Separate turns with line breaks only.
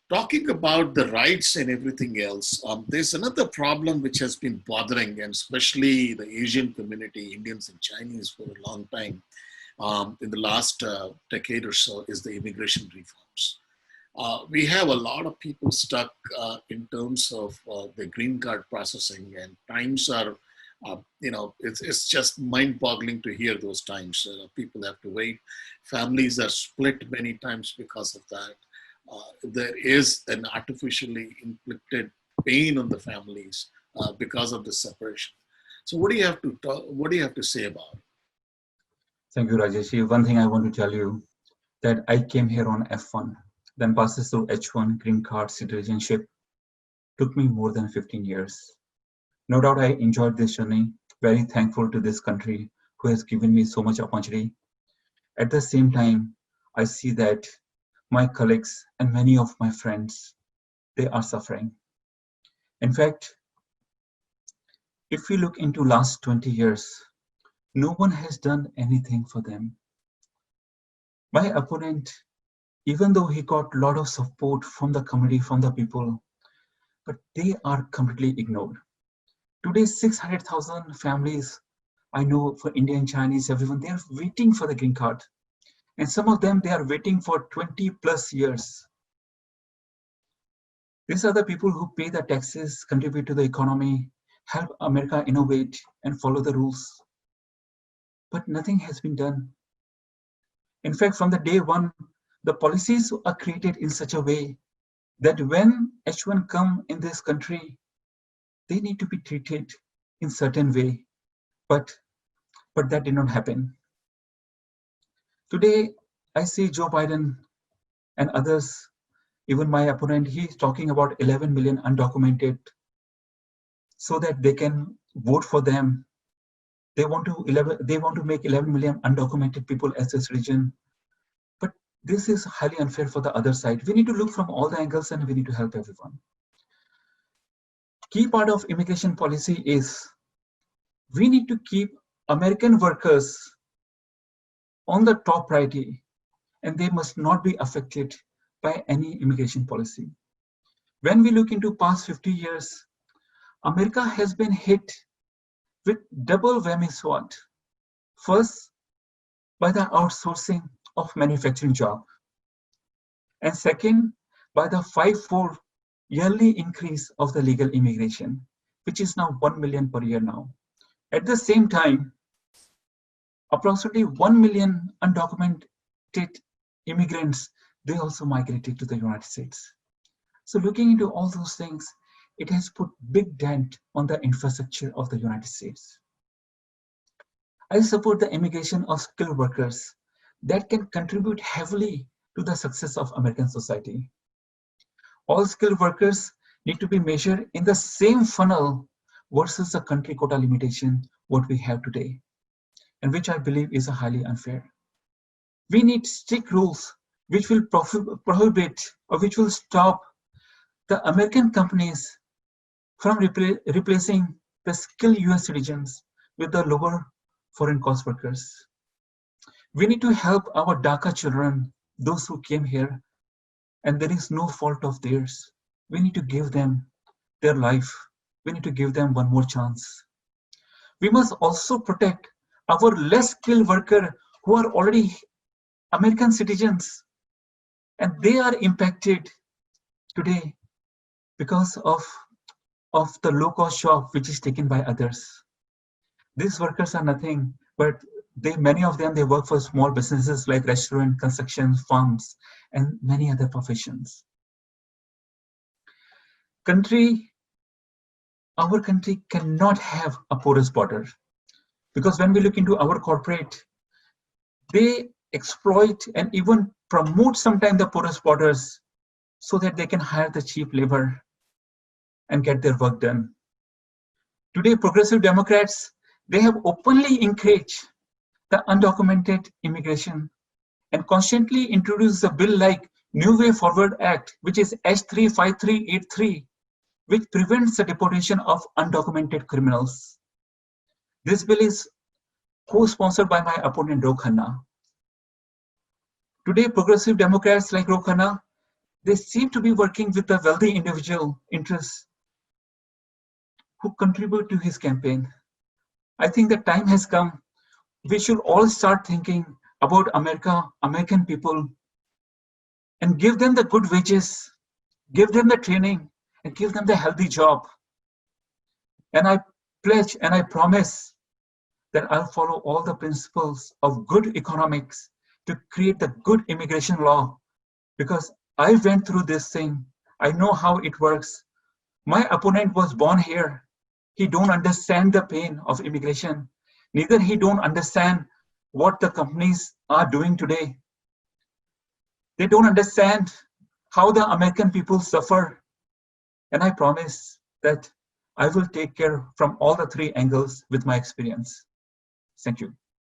Talking about the rights and everything else, there's another problem which has been bothering, and especially the Asian community, Indians and Chinese, for a long time in the last decade or so, is the immigration reforms. We have a lot of people stuck in terms of the green card processing, and times are, it's just mind-boggling to hear those times. People have to wait. Families are split many times because of that. There is an artificially inflicted pain on the families because of the separation. So, what do you have to talk, what do you have to say about it?
Thank you, Rajesh. One thing I want to tell you that I came here on F1, then passes through H1, green card, citizenship. Took me more than 15 years. No doubt I enjoyed this journey. Very thankful to this country who has given me so much opportunity. At the same time, I see that my colleagues and many of my friends, they are suffering. In fact, if we look into last 20 years, no one has done anything for them. My opponent, even though he got a lot of support from the community, from the people, but they are completely ignored. Today, 600,000 families, I know for Indian, Chinese, everyone, they are waiting for the green card. And some of them, they are waiting for 20 plus years. These are the people who pay the taxes, contribute to the economy, help America innovate and follow the rules. But nothing has been done. In fact, from the day one, the policies are created in such a way that when H1 come in this country, they need to be treated in certain way, but that did not happen. Today, I see Joe Biden and others, even my opponent, he's talking about 11 million undocumented so that they can vote for them. They want to make 11 million undocumented people as a citizen. But this is highly unfair for the other side. We need to look from all the angles and we need to help everyone. Key part of immigration policy is we need to keep American workers on the top priority, and they must not be affected by any immigration policy. When we look into past 50 years, America has been hit with double whammy SWOT. First, by the outsourcing of manufacturing job, and second, by the 5-4 yearly increase of the legal immigration, which is now 1 million per year now. At the same time, approximately 1 million undocumented immigrants, they also migrated to the United States. So looking into all those things, it has put big dent on the infrastructure of the United States. I support the immigration of skilled workers that can contribute heavily to the success of American society. All skilled workers need to be measured in the same funnel versus the country quota limitation what we have today, and which I believe is highly unfair. We need strict rules which will prohibit or which will stop the American companies from replacing the skilled US citizens with the lower foreign cost workers. We need to help our DACA children, those who came here, and there is no fault of theirs. We need to give them their life. We need to give them one more chance. We must also protect our less skilled workers who are already American citizens, and they are impacted today because of the low-cost job which is taken by others. These workers are nothing, but many of them, they work for small businesses like restaurant, construction, farms, and many other professions. Our country cannot have a porous border, because when we look into our corporate, they exploit and even promote sometimes the porous borders so that they can hire the cheap labor and get their work done. Today, progressive Democrats, they have openly encouraged the undocumented immigration and constantly introduced a bill like New Way Forward Act, which is H35383, which prevents the deportation of undocumented criminals. This bill is co-sponsored by my opponent, Ro Khanna. Today, progressive Democrats like Ro Khanna, they seem to be working with the wealthy individual interests who contribute to his campaign. I think the time has come. We should all start thinking about America, American people, and give them the good wages, give them the training, and give them the healthy job. And I pledge and I promise that I'll follow all the principles of good economics to create the good immigration law, because I went through this thing. I know how it works. My opponent was born here. He don't understand the pain of immigration. Neither he don't understand what the companies are doing today. They don't understand how the American people suffer. And I promise that I will take care from all the three angles with my experience. Thank you.